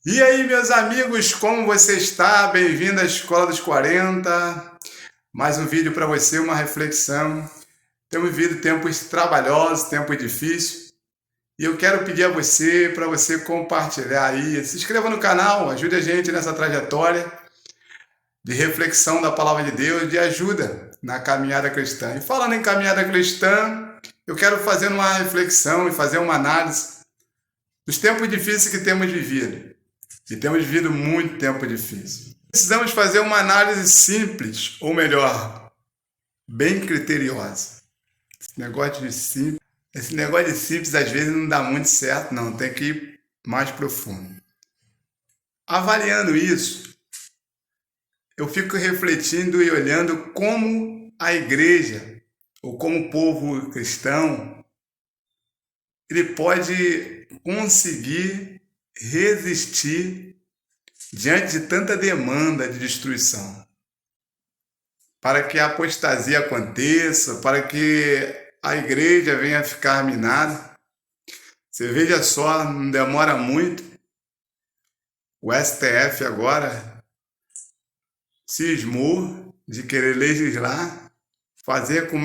E aí, meus amigos, como você está? Bem-vindo à Escola dos 40. Mais um vídeo para você, uma reflexão. Temos vivido tempos trabalhosos, tempo difícil, e eu quero pedir a você para você compartilhar aí, se inscreva no canal, ajude a gente nessa trajetória de reflexão da palavra de Deus, de ajuda na caminhada cristã. E falando em caminhada cristã, eu quero fazer uma reflexão e fazer uma análise dos tempos difíceis que temos vivido. E temos vivido muito tempo difícil. Precisamos fazer uma análise simples, ou melhor, bem criteriosa. Esse negócio de simples às vezes não dá muito certo, não. Tem que ir mais profundo. Avaliando isso, eu fico refletindo e olhando como a igreja, ou como o povo cristão, ele pode conseguir resistir diante de tanta demanda de destruição, para que a apostasia aconteça, para que a igreja venha a ficar minada. Você veja só, não demora muito, o STF agora cismou de querer legislar, fazer com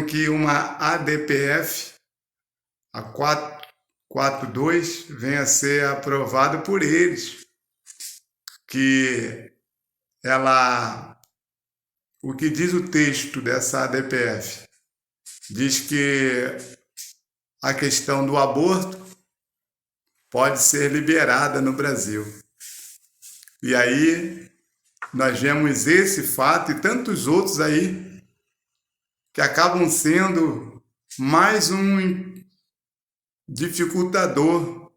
que uma ADPF, a 442, venha a ser aprovada por eles, que o que diz o texto dessa ADPF? Diz que a questão do aborto pode ser liberada no Brasil. E aí nós vemos esse fato e tantos outros aí que acabam sendo mais um dificultador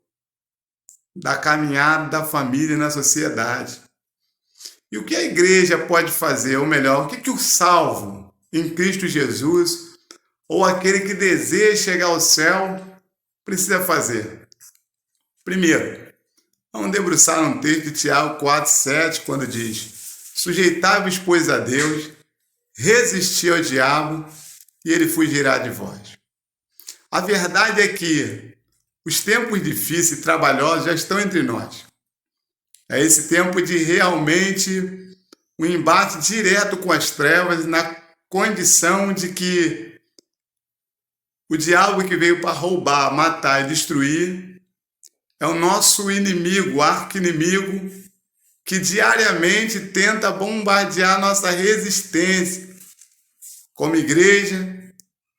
da caminhada da família na sociedade. E o que a igreja pode fazer, ou melhor, o que o salvo em Cristo Jesus, ou aquele que deseja chegar ao céu, precisa fazer? Primeiro, vamos debruçar um texto de Tiago 4,7, quando diz: sujeitai-vos, pois, a Deus, resisti ao diabo, e ele fugirá de vós. A verdade é que os tempos difíceis e trabalhosos já estão entre nós. É esse tempo de realmente um embate direto com as trevas, na condição de que o diabo que veio para roubar, matar e destruir é o nosso inimigo, arqui-inimigo, que diariamente tenta bombardear nossa resistência como igreja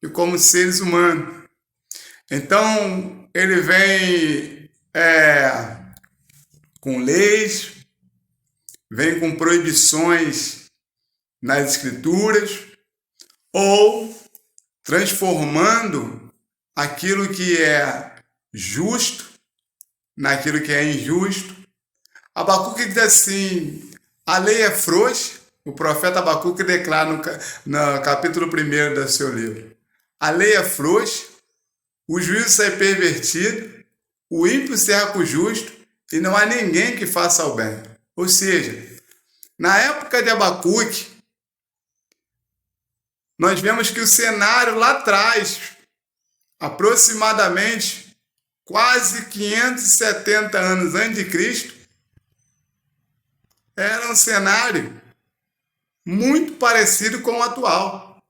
e como seres humanos. Então, ele vem com leis, vem com proibições nas escrituras, ou transformando aquilo que é justo naquilo que é injusto. Abacuque diz assim: a lei é frouxa. O profeta Abacuque declara no capítulo 1 do seu livro: a lei é frouxa, o juízo é pervertido, o ímpio cerca o justo, e não há ninguém que faça o bem. Ou seja, na época de Abacuque, nós vemos que o cenário lá atrás, aproximadamente quase 570 anos antes de Cristo, era um cenário muito parecido com o atual.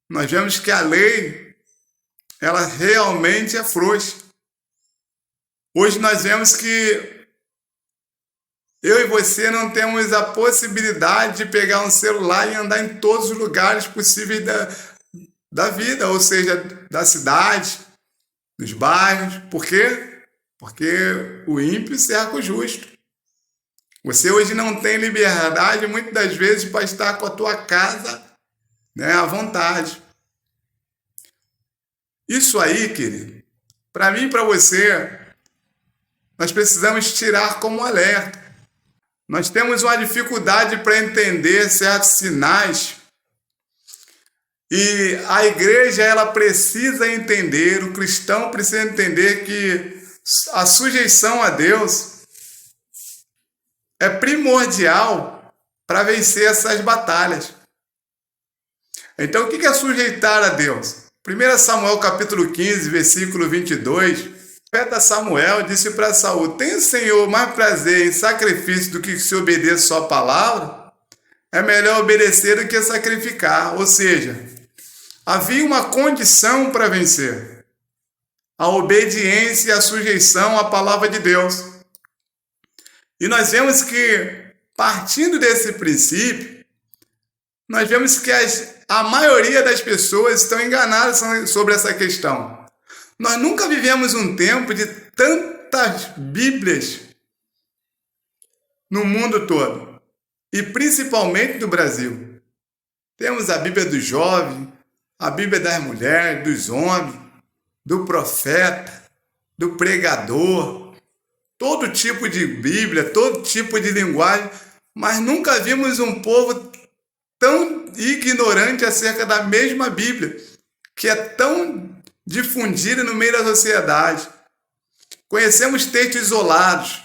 Nós vemos que a lei, ela realmente é frouxa. Hoje nós vemos que eu e você não temos a possibilidade de pegar um celular e andar em todos os lugares possíveis da vida, ou seja, da cidade, dos bairros. Por quê? Porque o ímpio cerca o justo. Você hoje não tem liberdade, muitas das vezes, para estar com a tua casa, à vontade. Isso aí, querido, para mim e para você, nós precisamos tirar como alerta. Nós temos uma dificuldade para entender certos sinais, e a igreja, ela precisa entender, o cristão precisa entender que a sujeição a Deus é primordial para vencer essas batalhas. Então, o que é sujeitar a Deus? 1 Samuel capítulo 15, versículo 22, profeta Samuel disse para Saul: tem o Senhor mais prazer em sacrifício do que se obedecer sua palavra? É melhor obedecer do que sacrificar. Ou seja, havia uma condição para vencer: a obediência e a sujeição à palavra de Deus. E nós vemos que, partindo desse princípio, nós vemos que a maioria das pessoas estão enganadas sobre essa questão. Nós nunca vivemos um tempo de tantas Bíblias no mundo todo, e principalmente no Brasil. Temos a Bíblia do jovem, a Bíblia das mulheres, dos homens, do profeta, do pregador, todo tipo de Bíblia, todo tipo de linguagem, mas nunca vimos um povo tão ignorante acerca da mesma Bíblia, que é tão difundida no meio da sociedade. Conhecemos textos isolados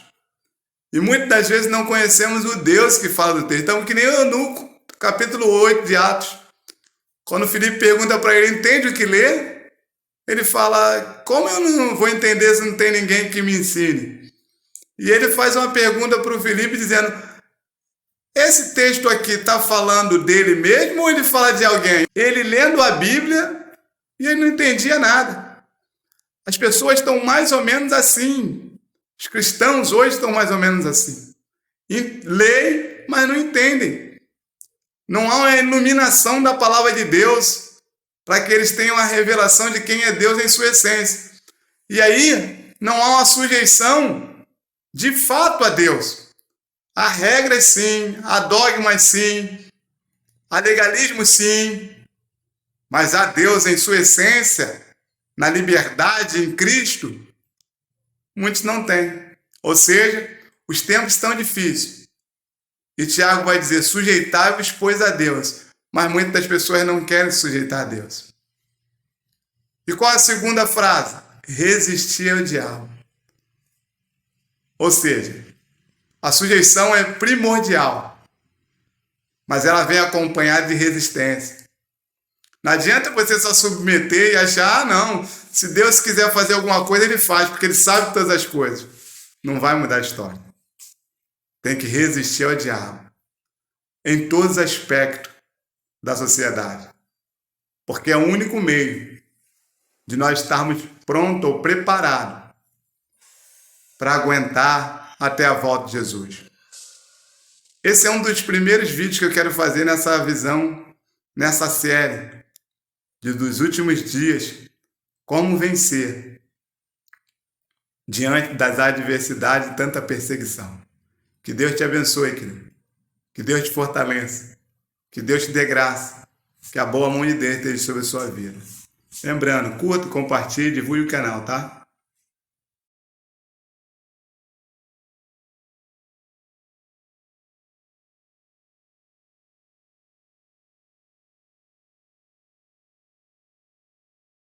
e muitas das vezes não conhecemos o Deus que fala do texto. Então, que nem o Eunuco, capítulo 8 de Atos. Quando Filipe pergunta para ele: entende o que lê? Ele fala: como eu não vou entender se não tem ninguém que me ensine? E ele faz uma pergunta para o Filipe dizendo: esse texto aqui está falando dele mesmo ou ele fala de alguém? Ele lendo a Bíblia e ele não entendia nada. As pessoas estão mais ou menos assim. Os cristãos hoje estão mais ou menos assim. Leem, mas não entendem. Não há uma iluminação da palavra de Deus para que eles tenham a revelação de quem é Deus em sua essência. E aí não há uma sujeição de fato a Deus. Há regras sim, há dogmas sim, há legalismo sim, mas há Deus em sua essência, na liberdade em Cristo, muitos não têm. Ou seja, os tempos estão difíceis. E Tiago vai dizer: sujeitai-vos, pois, a Deus. Mas muitas pessoas não querem se sujeitar a Deus. E qual a segunda frase? Resistir ao diabo. Ou seja, a sujeição é primordial, mas ela vem acompanhada de resistência. Não adianta você só submeter e achar: não, se Deus quiser fazer alguma coisa, Ele faz, porque Ele sabe todas as coisas. Não vai mudar a história. Tem que resistir ao diabo em todos os aspectos da sociedade, porque é o único meio de nós estarmos prontos ou preparados para aguentar até a volta de Jesus. Esse é um dos primeiros vídeos que eu quero fazer nessa visão, nessa série dos últimos dias, como vencer diante das adversidades e tanta perseguição. Que Deus te abençoe, querido. Que Deus te fortaleça. Que Deus te dê graça. Que a boa mão de Deus esteja sobre a sua vida. Lembrando, curta, compartilhe, divulgue o canal, tá?